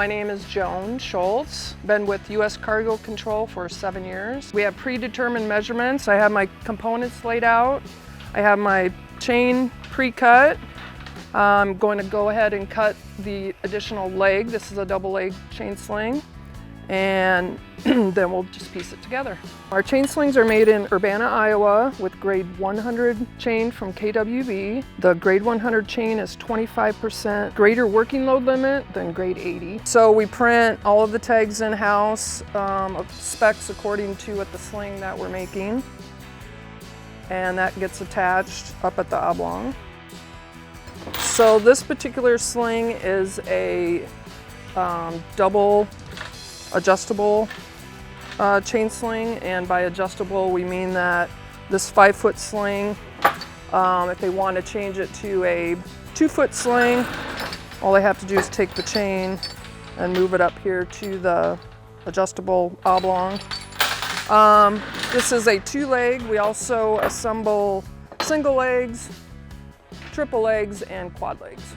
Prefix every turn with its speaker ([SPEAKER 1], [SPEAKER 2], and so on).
[SPEAKER 1] My name is Joan Schultz. Been with U.S. Cargo Control for 7 years. We have predetermined measurements. I have my components laid out. I have my chain pre-cut. I'm going to go ahead and cut the additional leg. This is a double leg chain sling. And then we'll just piece it together. Our chain slings are made in Urbana, Iowa with grade 100 chain from KWB. The grade 100 chain is 25% greater working load limit than grade 80. So we print all of the tags in-house of specs according to what the sling that we're making. And that gets attached up at the oblong. So this particular sling is a double adjustable chain sling, and by adjustable we mean that this 5-foot sling, if they want to change it to a 2-foot sling, all they have to do is take the chain and move it up here to the adjustable oblong. This is a 2-leg. We also assemble single legs, triple legs, and quad legs.